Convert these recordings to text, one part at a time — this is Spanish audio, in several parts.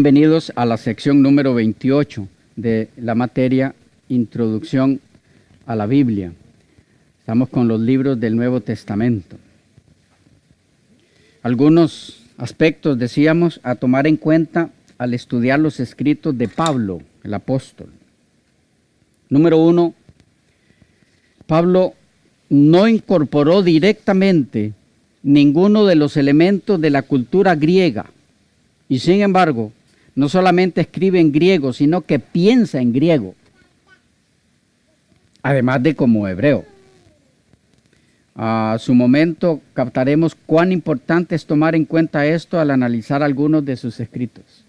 Bienvenidos a la sección número 28 de la materia Introducción a la Biblia. Estamos con los libros del Nuevo Testamento. Algunos aspectos, decíamos, a tomar en cuenta al estudiar los escritos de Pablo, el apóstol. Número 1, Pablo no incorporó directamente ninguno de los elementos de la cultura griega y, sin embargo, no solamente escribe en griego, sino que piensa en griego, además de como hebreo. A su momento captaremos cuán importante es tomar en cuenta esto al analizar algunos de sus escritos.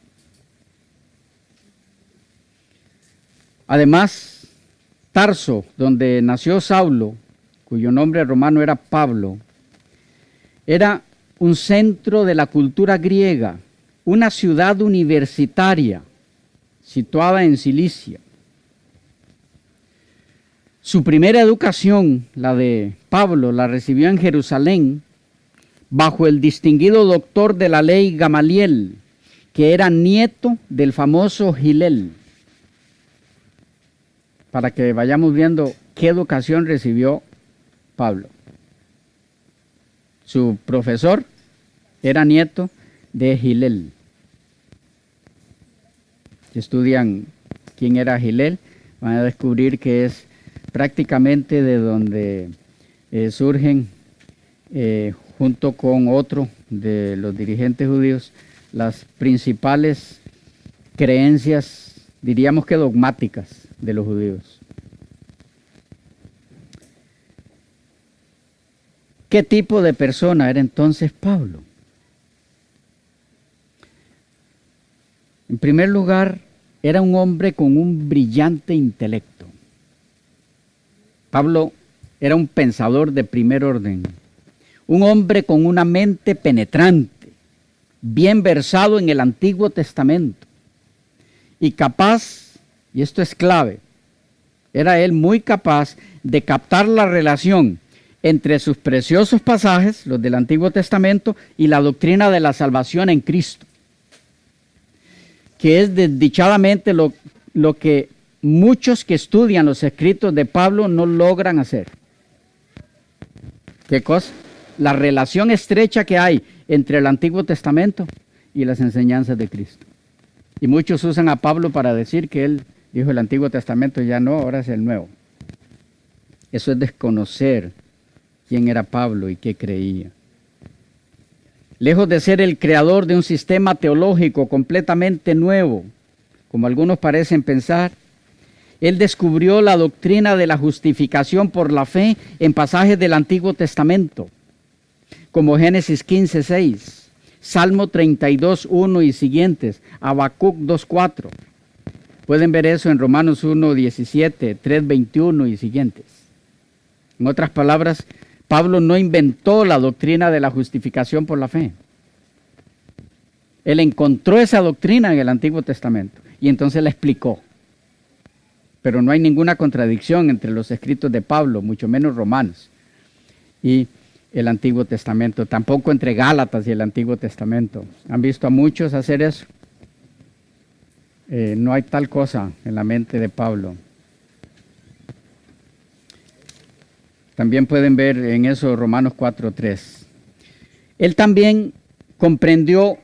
Además, Tarso, donde nació Saulo, cuyo nombre romano era Pablo, era un centro de la cultura griega, una ciudad universitaria situada en Cilicia. Su primera educación, la de Pablo, la recibió en Jerusalén bajo el distinguido doctor de la ley Gamaliel, que era nieto del famoso Hillel. Para que vayamos viendo qué educación recibió Pablo. Su profesor era nieto de Hillel. Si estudian quién era Hillel, van a descubrir que es prácticamente de donde surgen, junto con otro de los dirigentes judíos, las principales creencias, diríamos que dogmáticas, de los judíos. ¿Qué tipo de persona era entonces Pablo? En primer lugar, era un hombre con un brillante intelecto. Pablo era un pensador de primer orden, un hombre con una mente penetrante, bien versado en el Antiguo Testamento y capaz, y esto es clave, era él muy capaz de captar la relación entre sus preciosos pasajes, los del Antiguo Testamento, y la doctrina de la salvación en Cristo, que es desdichadamente lo que muchos que estudian los escritos de Pablo no logran hacer. ¿Qué cosa? La relación estrecha que hay entre el Antiguo Testamento y las enseñanzas de Cristo. Y muchos usan a Pablo para decir que él dijo el Antiguo Testamento, ya no, ahora es el Nuevo. Eso es desconocer quién era Pablo y qué creía. Lejos de ser el creador de un sistema teológico completamente nuevo, como algunos parecen pensar, él descubrió la doctrina de la justificación por la fe en pasajes del Antiguo Testamento, como Génesis 15:6, Salmo 32:1 y siguientes, Habacuc 2:4. Pueden ver eso en Romanos 1:17, 3:21 y siguientes. En otras palabras, Pablo no inventó la doctrina de la justificación por la fe. Él encontró esa doctrina en el Antiguo Testamento y entonces la explicó. Pero no hay ninguna contradicción entre los escritos de Pablo, mucho menos Romanos, y el Antiguo Testamento. Tampoco entre Gálatas y el Antiguo Testamento. ¿Han visto a muchos hacer eso? No hay tal cosa en la mente de Pablo. También pueden ver en eso Romanos 4:3. Él también comprendió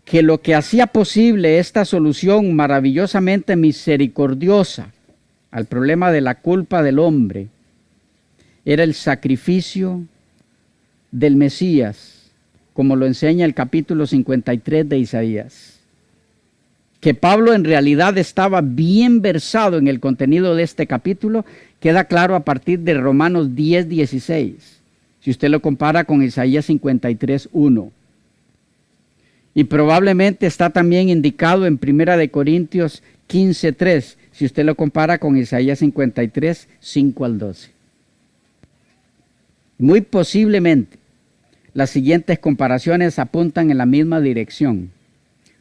que lo que hacía posible esta solución maravillosamente misericordiosa al problema de la culpa del hombre era el sacrificio del Mesías, como lo enseña el capítulo 53 de Isaías. Que Pablo en realidad estaba bien versado en el contenido de este capítulo queda claro a partir de Romanos 10:16, si usted lo compara con Isaías 53:1. Y probablemente está también indicado en 1 de Corintios 15:3, si usted lo compara con Isaías 53:5 al 12. Muy posiblemente las siguientes comparaciones apuntan en la misma dirección.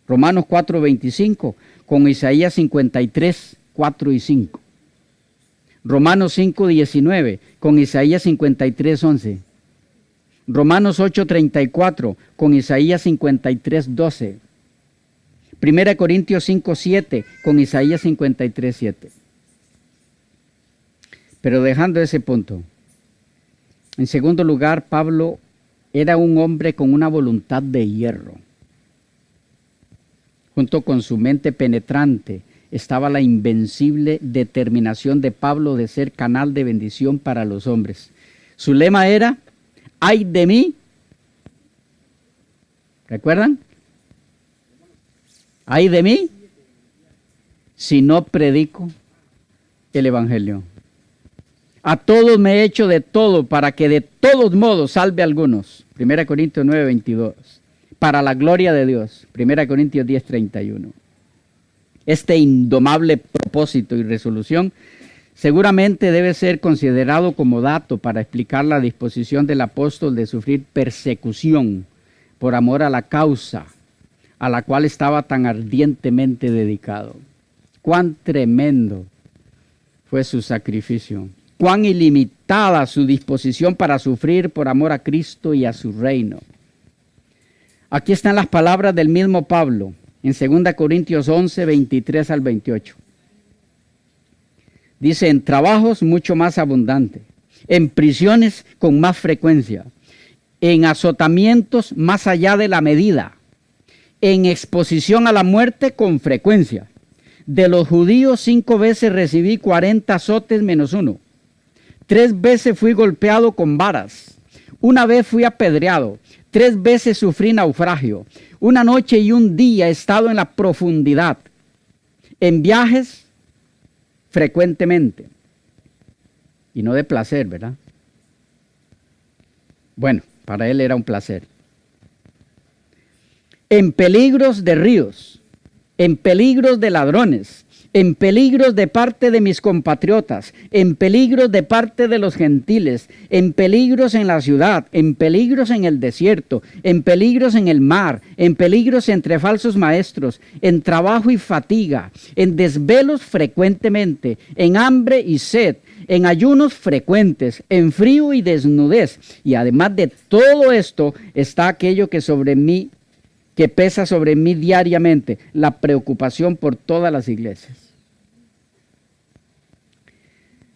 Romanos 4:25 con Isaías 53:4 y 5. Romanos 5:19 con Isaías 53:11. Romanos 8:34 con Isaías 53:12. 1 Corintios 5:7 con Isaías 53:7. Pero dejando ese punto, en segundo lugar, Pablo era un hombre con una voluntad de hierro. Junto con su mente penetrante estaba la invencible determinación de Pablo de ser canal de bendición para los hombres. Su lema era: ¡ay de mí! ¿Recuerdan? ¡Ay de mí! Si no predico el Evangelio. A todos me he hecho de todo para que de todos modos salve a algunos. 1 Corintios 9:22. Para la gloria de Dios. 1 Corintios 10:31. Este indomable propósito y resolución seguramente debe ser considerado como dato para explicar la disposición del apóstol de sufrir persecución por amor a la causa a la cual estaba tan ardientemente dedicado. Cuán tremendo fue su sacrificio. Cuán ilimitada su disposición para sufrir por amor a Cristo y a su reino. Aquí están las palabras del mismo Pablo en 2 Corintios 11, 23 al 28. Dice: en trabajos mucho más abundante, en prisiones con más frecuencia, en azotamientos más allá de la medida, en exposición a la muerte con frecuencia. De los judíos 5 veces recibí 40 azotes menos 1. 3 veces fui golpeado con varas. 1 vez fui apedreado. 3 veces sufrí naufragio. 1 noche y 1 día he estado en la profundidad. En viajes frecuentemente. Y no de placer, ¿verdad? Bueno, para él era un placer. En peligros de ríos, en peligros de ladrones, en peligros de parte de mis compatriotas, en peligros de parte de los gentiles, en peligros en la ciudad, en peligros en el desierto, en peligros en el mar, en peligros entre falsos maestros, en trabajo y fatiga, en desvelos frecuentemente, en hambre y sed, en ayunos frecuentes, en frío y desnudez. Y además de todo esto está aquello que pesa sobre mí diariamente, la preocupación por todas las iglesias.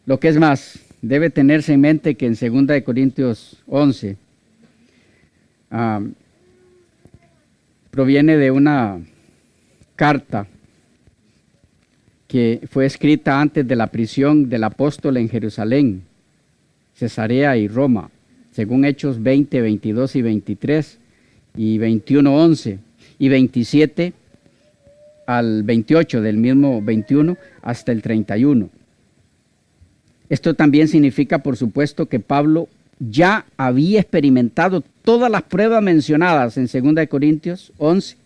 Lo que es más, debe tenerse en mente que en 2 Corintios 11 proviene de una carta que fue escrita antes de la prisión del apóstol en Jerusalén, Cesarea y Roma, según Hechos 20, 22 y 23 y 21, 11 y 27 al 28 del mismo 21 hasta el 31. Esto también significa, por supuesto, que Pablo ya había experimentado todas las pruebas mencionadas en 2 Corintios 11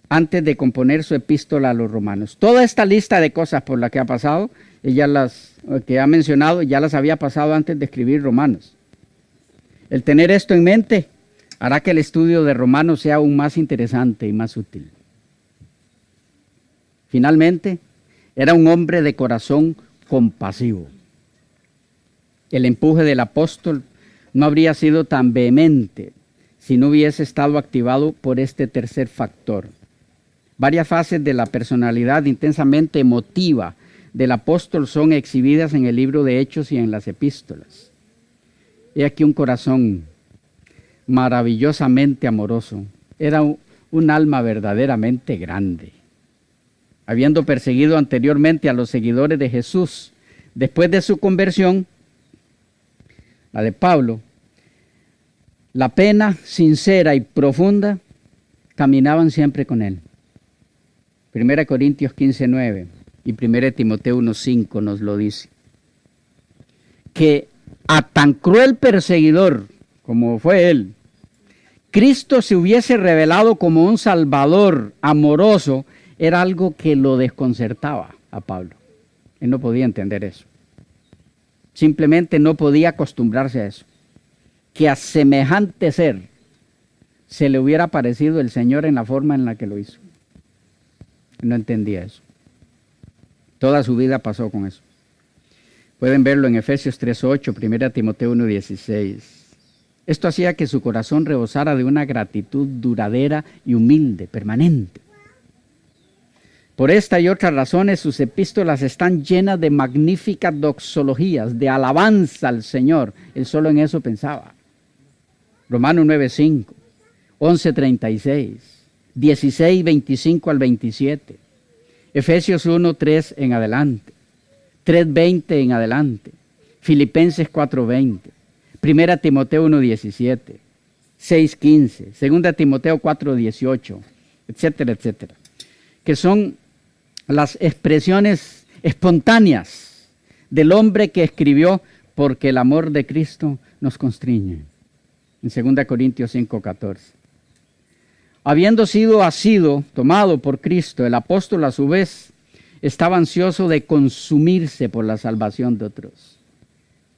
antes de componer su epístola a los romanos. Toda esta lista de cosas por las que ha pasado, que ha mencionado, ya las había pasado antes de escribir Romanos. El tener esto en mente hará que el estudio de Romanos sea aún más interesante y más útil. Finalmente, era un hombre de corazón compasivo. El empuje del apóstol no habría sido tan vehemente si no hubiese estado activado por este tercer factor. Varias fases de la personalidad intensamente emotiva del apóstol son exhibidas en el libro de Hechos y en las epístolas. He aquí un corazón maravillosamente amoroso. Era un alma verdaderamente grande. Habiendo perseguido anteriormente a los seguidores de Jesús, después de su conversión, la de Pablo, la pena sincera y profunda, caminaban siempre con él. 1 Corintios 15:9 y 1 Timoteo 1:5 nos lo dice. Que a tan cruel perseguidor como fue él, Cristo se hubiese revelado como un Salvador amoroso, era algo que lo desconcertaba a Pablo. Él no podía entender eso. Simplemente no podía acostumbrarse a eso. Que a semejante ser se le hubiera parecido el Señor en la forma en la que lo hizo. No entendía eso. Toda su vida pasó con eso. Pueden verlo en Efesios 3:8, 1 Timoteo 1:16. Esto hacía que su corazón rebosara de una gratitud duradera y humilde, permanente. Por esta y otras razones sus epístolas están llenas de magníficas doxologías, de alabanza al Señor. Él solo en eso pensaba. Romanos 9:5, 11:36, 16:25 al 27, Efesios 1:3 en adelante, 3:20 en adelante, Filipenses 4:20, 1 Timoteo 1:17, 6:15, 2 Timoteo 4:18, etcétera, etcétera, que son las expresiones espontáneas del hombre que escribió porque el amor de Cristo nos constriñe. En 2 Corintios 5:14. Habiendo sido asido, tomado por Cristo, el apóstol a su vez estaba ansioso de consumirse por la salvación de otros.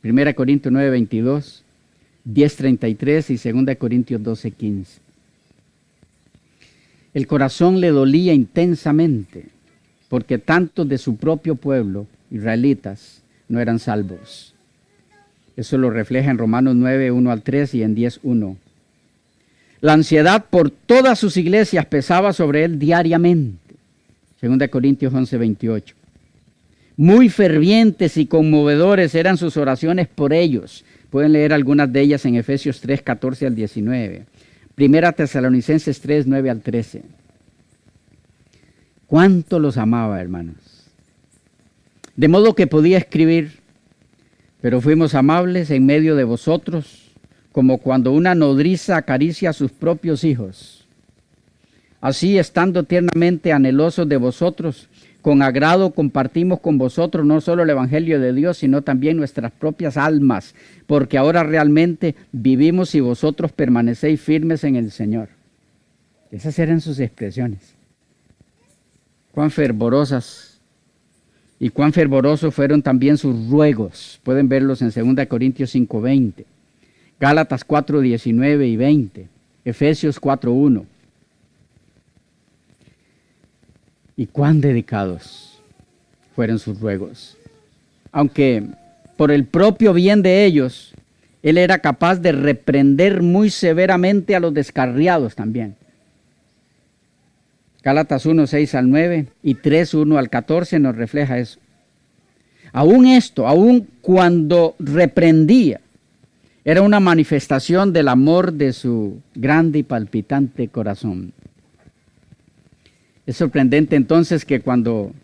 1 Corintios 9:22, 10:33 y 2 Corintios 12:15. El corazón le dolía intensamente porque tantos de su propio pueblo, israelitas, no eran salvos. Eso lo refleja en Romanos 9, 1 al 3 y en 10, 1. La ansiedad por todas sus iglesias pesaba sobre él diariamente. 2 Corintios 11, 28. Muy fervientes y conmovedores eran sus oraciones por ellos. Pueden leer algunas de ellas en Efesios 3, 14 al 19. 1 Tesalonicenses 3, 9 al 13. ¿Cuánto los amaba, hermanos? De modo que podía escribir: pero fuimos amables en medio de vosotros, como cuando una nodriza acaricia a sus propios hijos. Así, estando tiernamente anhelosos de vosotros, con agrado compartimos con vosotros no solo el Evangelio de Dios, sino también nuestras propias almas, porque ahora realmente vivimos y vosotros permanecéis firmes en el Señor. Esas eran sus expresiones. Cuán fervorosas y cuán fervorosos fueron también sus ruegos. Pueden verlos en 2 Corintios 5:20, Gálatas 4:19 y 20, Efesios 4:1. Y cuán dedicados fueron sus ruegos. Aunque por el propio bien de ellos, él era capaz de reprender muy severamente a los descarriados también. Gálatas 1:6 al 9 y 3:1 al 14 nos refleja eso. Aún cuando reprendía, era una manifestación del amor de su grande y palpitante corazón. Es sorprendente entonces que cuando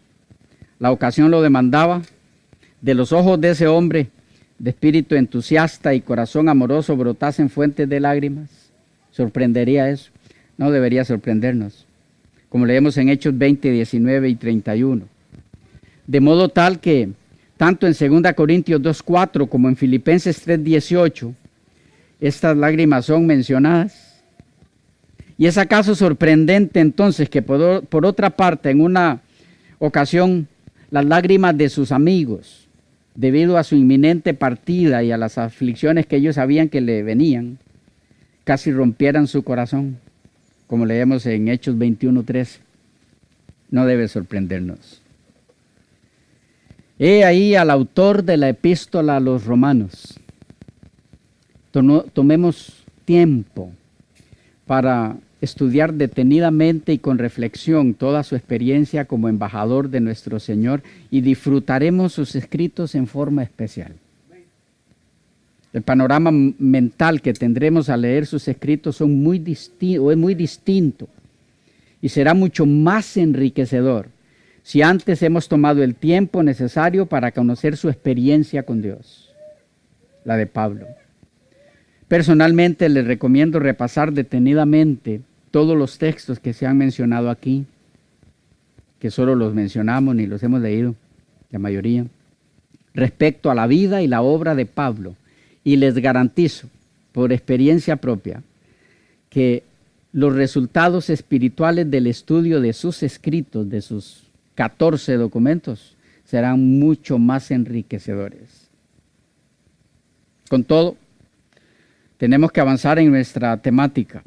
la ocasión lo demandaba, de los ojos de ese hombre de espíritu entusiasta y corazón amoroso brotasen fuentes de lágrimas. ¿Sorprendería eso? No debería sorprendernos. Como leemos en Hechos 20, 19 y 31. De modo tal que, tanto en 2 Corintios 2:4 como en Filipenses 3:18, estas lágrimas son mencionadas. ¿Y es acaso sorprendente entonces que por otra parte, en una ocasión, las lágrimas de sus amigos, debido a su inminente partida y a las aflicciones que ellos sabían que le venían, casi rompieran su corazón? Como leemos en Hechos 21:13, no debe sorprendernos. He ahí al autor de la epístola a los romanos. Tomemos tiempo para estudiar detenidamente y con reflexión toda su experiencia como embajador de nuestro Señor y disfrutaremos sus escritos en forma especial. El panorama mental que tendremos al leer sus escritos es muy distinto y será mucho más enriquecedor si antes hemos tomado el tiempo necesario para conocer su experiencia con Dios, la de Pablo. Personalmente les recomiendo repasar detenidamente todos los textos que se han mencionado aquí, que solo los mencionamos ni los hemos leído, la mayoría, respecto a la vida y la obra de Pablo. Y les garantizo, por experiencia propia, que los resultados espirituales del estudio de sus escritos, de sus 14 documentos, serán mucho más enriquecedores. Con todo, tenemos que avanzar en nuestra temática.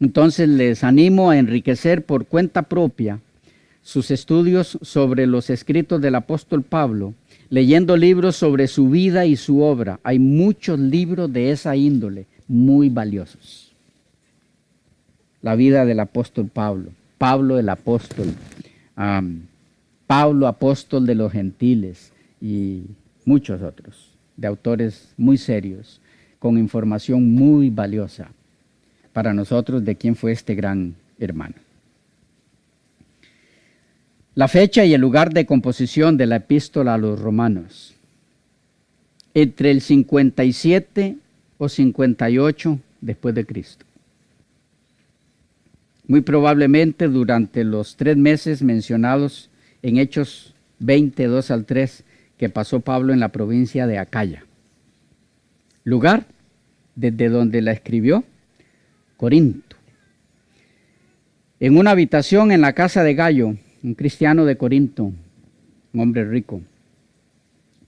Entonces les animo a enriquecer por cuenta propia sus estudios sobre los escritos del apóstol Pablo, leyendo libros sobre su vida y su obra. Hay muchos libros de esa índole, muy valiosos. La vida del apóstol Pablo, Pablo el apóstol, Pablo, apóstol de los gentiles, y muchos otros, de autores muy serios, con información muy valiosa para nosotros de quién fue este gran hermano. La fecha y el lugar de composición de la epístola a los romanos. Entre el 57 o 58 después de Cristo. Muy probablemente durante los 3 meses mencionados en Hechos 22 al 3 que pasó Pablo en la provincia de Acaya. Lugar desde donde la escribió, Corinto. En una habitación en la casa de Gayo, un cristiano de Corinto, un hombre rico.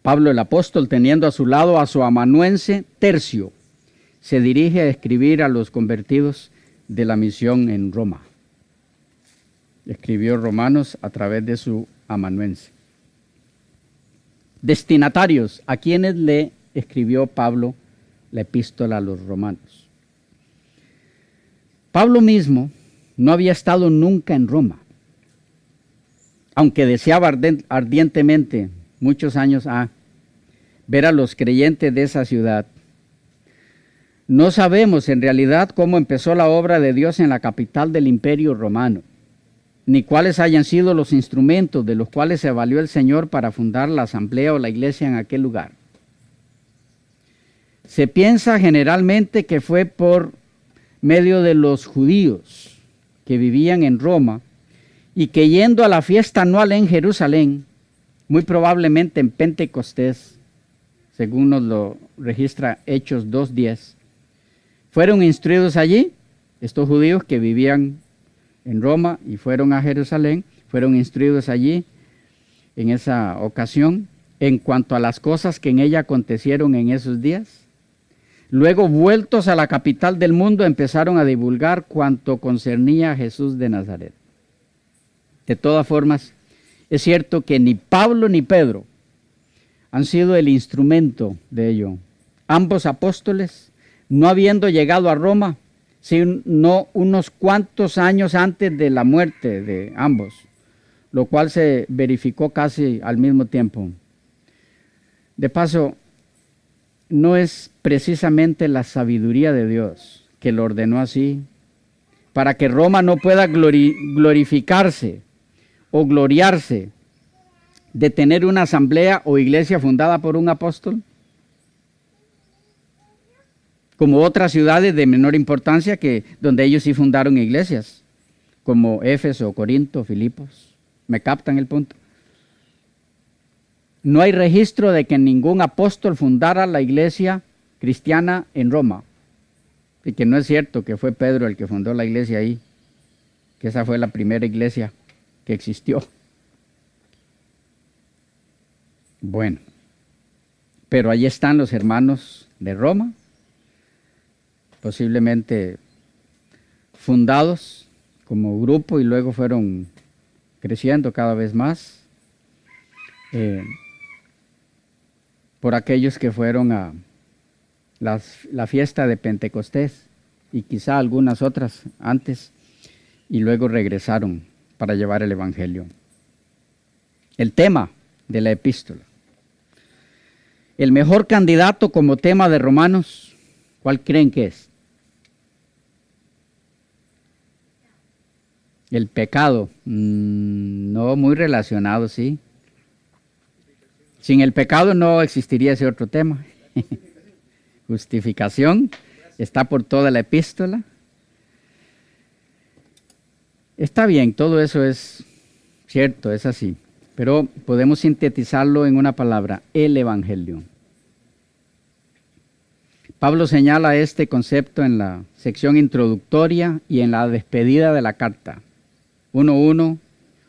Pablo el apóstol, teniendo a su lado a su amanuense Tercio, se dirige a escribir a los convertidos de la misión en Roma. Escribió Romanos a través de su amanuense. Destinatarios, a quienes le escribió Pablo la epístola a los romanos. Pablo mismo no había estado nunca en Roma, aunque deseaba ardientemente muchos años ver a los creyentes de esa ciudad. No sabemos en realidad cómo empezó la obra de Dios en la capital del Imperio Romano, ni cuáles hayan sido los instrumentos de los cuales se valió el Señor para fundar la asamblea o la iglesia en aquel lugar. Se piensa generalmente que fue por medio de los judíos que vivían en Roma y que yendo a la fiesta anual en Jerusalén, muy probablemente en Pentecostés, según nos lo registra Hechos 2:10, fueron instruidos allí, estos judíos que vivían en Roma y fueron a Jerusalén, fueron instruidos allí en esa ocasión en cuanto a las cosas que en ella acontecieron en esos días. Luego, vueltos a la capital del mundo, empezaron a divulgar cuanto concernía a Jesús de Nazaret. De todas formas, es cierto que ni Pablo ni Pedro han sido el instrumento de ello. Ambos apóstoles, no habiendo llegado a Roma, sino unos cuantos años antes de la muerte de ambos, lo cual se verificó casi al mismo tiempo. De paso, no es precisamente la sabiduría de Dios que lo ordenó así, para que Roma no pueda glorificarse o gloriarse de tener una asamblea o iglesia fundada por un apóstol, como otras ciudades de menor importancia donde ellos sí fundaron iglesias, como Éfeso, Corinto, Filipos. ¿Me captan el punto? No hay registro de que ningún apóstol fundara la iglesia cristiana en Roma. Y que no es cierto que fue Pedro el que fundó la iglesia ahí, que esa fue la primera iglesia que existió. Bueno, pero allí están los hermanos de Roma, posiblemente fundados como grupo y luego fueron creciendo cada vez más por aquellos que fueron a la fiesta de Pentecostés y quizá algunas otras antes y luego regresaron para llevar el evangelio. El tema de la epístola. El mejor candidato como tema de Romanos, ¿cuál creen que es? El pecado. No, muy relacionado, sí. Sin el pecado no existiría ese otro tema. Justificación. Está por toda la epístola. Está bien, todo eso es cierto, es así. Pero podemos sintetizarlo en una palabra, el Evangelio. Pablo señala este concepto en la sección introductoria y en la despedida de la carta. 1.1,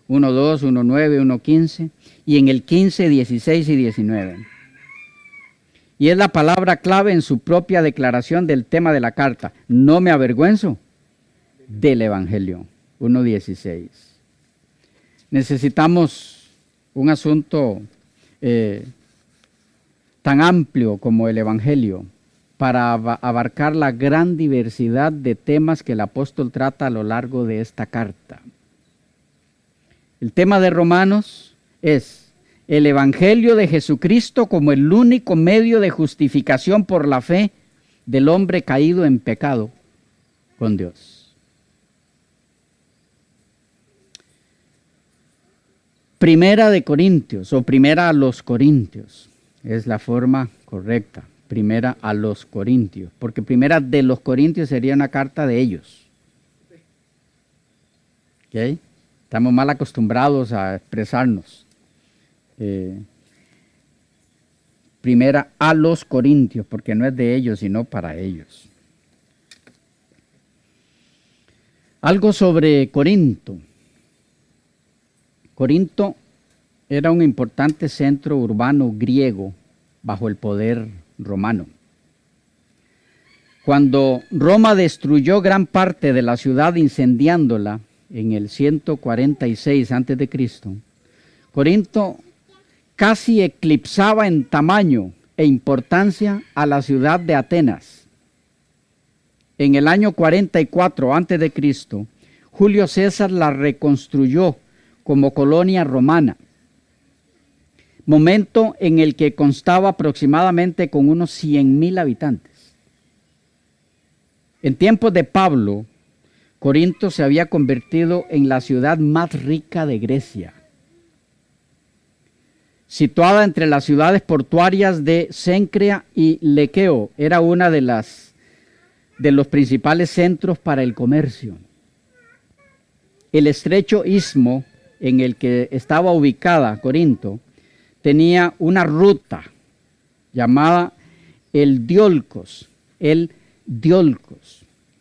1.2, 1.9, 1.15 y en el 15, 16 y 19. Y es la palabra clave en su propia declaración del tema de la carta. No me avergüenzo del Evangelio. 1.16. Necesitamos un asunto tan amplio como el Evangelio para abarcar la gran diversidad de temas que el apóstol trata a lo largo de esta carta. El tema de Romanos es el Evangelio de Jesucristo como el único medio de justificación por la fe del hombre caído en pecado con Dios. Primera de Corintios, o primera a los Corintios, es la forma correcta. Primera a los Corintios, porque primera de los Corintios sería una carta de ellos. ¿Okay? Estamos mal acostumbrados a expresarnos. Primera a los Corintios, porque no es de ellos, sino para ellos. Algo sobre Corinto. Corinto era un importante centro urbano griego bajo el poder romano. Cuando Roma destruyó gran parte de la ciudad incendiándola en el 146 a.C., Corinto casi eclipsaba en tamaño e importancia a la ciudad de Atenas. En el año 44 a.C., Julio César la reconstruyó como colonia romana, momento en el que constaba aproximadamente con unos 100,000 habitantes. En tiempos de Pablo, Corinto se había convertido en la ciudad más rica de Grecia. Situada entre las ciudades portuarias de Cencrea y Lequeo, era una de los principales centros para el comercio. El estrecho istmo en el que estaba ubicada Corinto tenía una ruta llamada el Diolkos,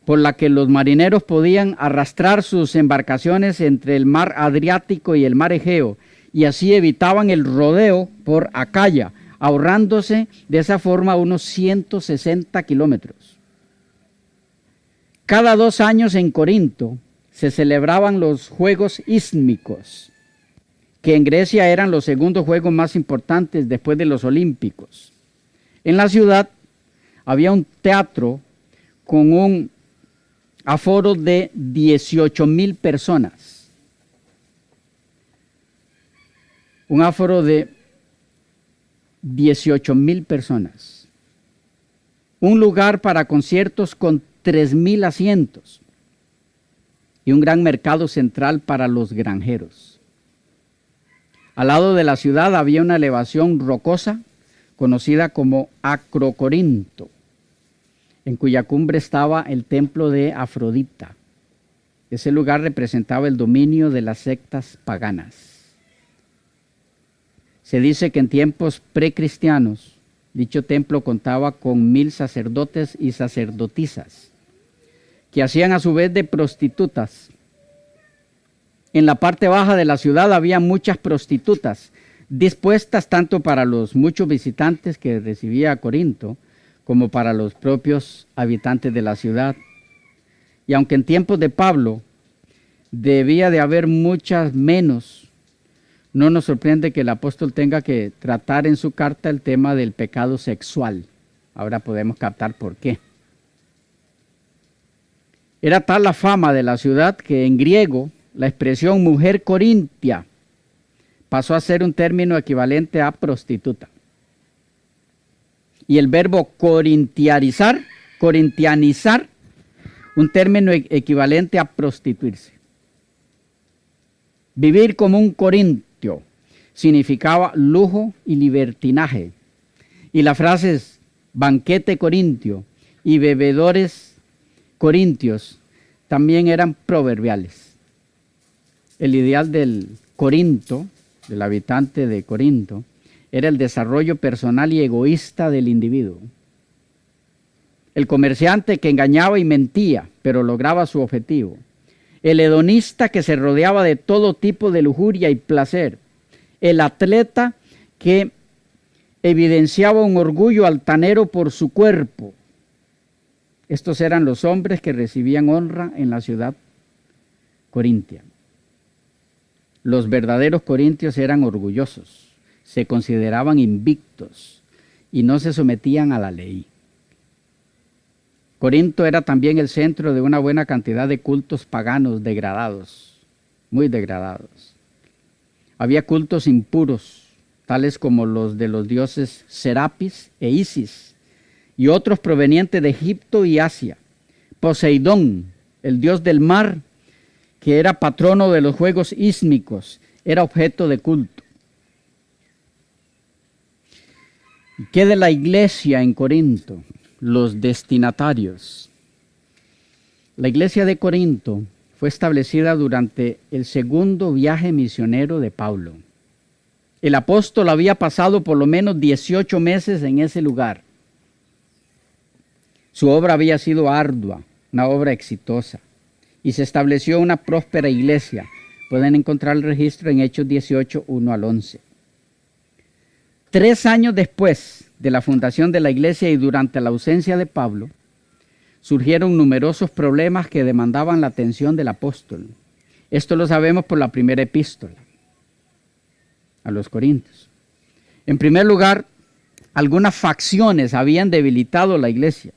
por la que los marineros podían arrastrar sus embarcaciones entre el mar Adriático y el mar Egeo, y así evitaban el rodeo por Acaya, ahorrándose de esa forma unos 160 kilómetros. Cada 2 años en Corinto se celebraban los Juegos Ístmicos, que en Grecia eran los segundos juegos más importantes después de los Olímpicos. En la ciudad había un teatro con un aforo de 18,000 personas. Un aforo de 18,000 personas. Un lugar para conciertos con 3,000 asientos. Y un gran mercado central para los granjeros. Al lado de la ciudad había una elevación rocosa conocida como Acrocorinto, en cuya cumbre estaba el templo de Afrodita. Ese lugar representaba el dominio de las sectas paganas. Se dice que en tiempos precristianos, dicho templo contaba con 1,000 sacerdotes y sacerdotisas, que hacían a su vez de prostitutas. En la parte baja de la ciudad había muchas prostitutas, dispuestas tanto para los muchos visitantes que recibía Corinto, como para los propios habitantes de la ciudad. Y aunque en tiempos de Pablo debía de haber muchas menos, no nos sorprende que el apóstol tenga que tratar en su carta el tema del pecado sexual. Ahora podemos captar por qué. Era tal la fama de la ciudad que en griego la expresión mujer corintia pasó a ser un término equivalente a prostituta. Y el verbo corintianizar, un término equivalente a prostituirse. Vivir como un corintio significaba lujo y libertinaje. Y las frases banquete corintio y bebedores corintios también eran proverbiales. El ideal del Corinto, del habitante de Corinto, era el desarrollo personal y egoísta del individuo. El comerciante que engañaba y mentía, pero lograba su objetivo. El hedonista que se rodeaba de todo tipo de lujuria y placer. El atleta que evidenciaba un orgullo altanero por su cuerpo. Estos eran los hombres que recibían honra en la ciudad corintia. Los verdaderos corintios eran orgullosos, se consideraban invictos y no se sometían a la ley. Corinto era también el centro de una buena cantidad de cultos paganos degradados, muy degradados. Había cultos impuros, tales como los de los dioses Serapis e Isis, y otros provenientes de Egipto y Asia. Poseidón, el dios del mar, que era patrono de los juegos ísmicos, era objeto de culto. ¿Qué de la iglesia en Corinto? Los destinatarios. La iglesia de Corinto fue establecida durante el segundo viaje misionero de Pablo. El apóstol había pasado por lo menos 18 meses en ese lugar. Su obra había sido ardua, una obra exitosa, y se estableció una próspera iglesia. Pueden encontrar el registro en Hechos 18, 1 al 11. 3 años después de la fundación de la iglesia y durante la ausencia de Pablo, surgieron numerosos problemas que demandaban la atención del apóstol. Esto lo sabemos por la primera epístola a los Corintios. En primer lugar, algunas facciones habían debilitado la iglesia.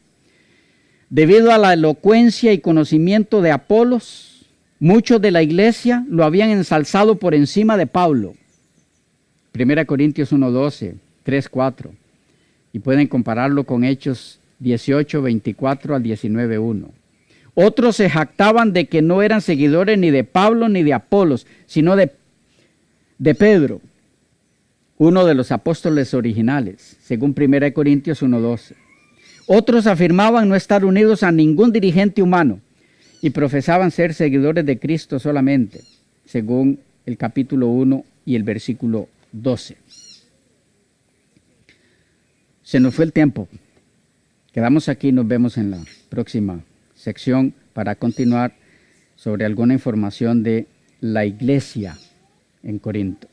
Debido a la elocuencia y conocimiento de Apolos, muchos de la iglesia lo habían ensalzado por encima de Pablo. 1 Corintios 1:12, 3:4. Y pueden compararlo con Hechos 18, 24 al 19:1. Otros se jactaban de que no eran seguidores ni de Pablo ni de Apolos, sino de Pedro, uno de los apóstoles originales, según 1 Corintios 1:12. Otros afirmaban no estar unidos a ningún dirigente humano y profesaban ser seguidores de Cristo solamente, según el capítulo 1 y el versículo 12. Se nos fue el tiempo. Quedamos aquí, nos vemos en la próxima sección para continuar sobre alguna información de la iglesia en Corinto.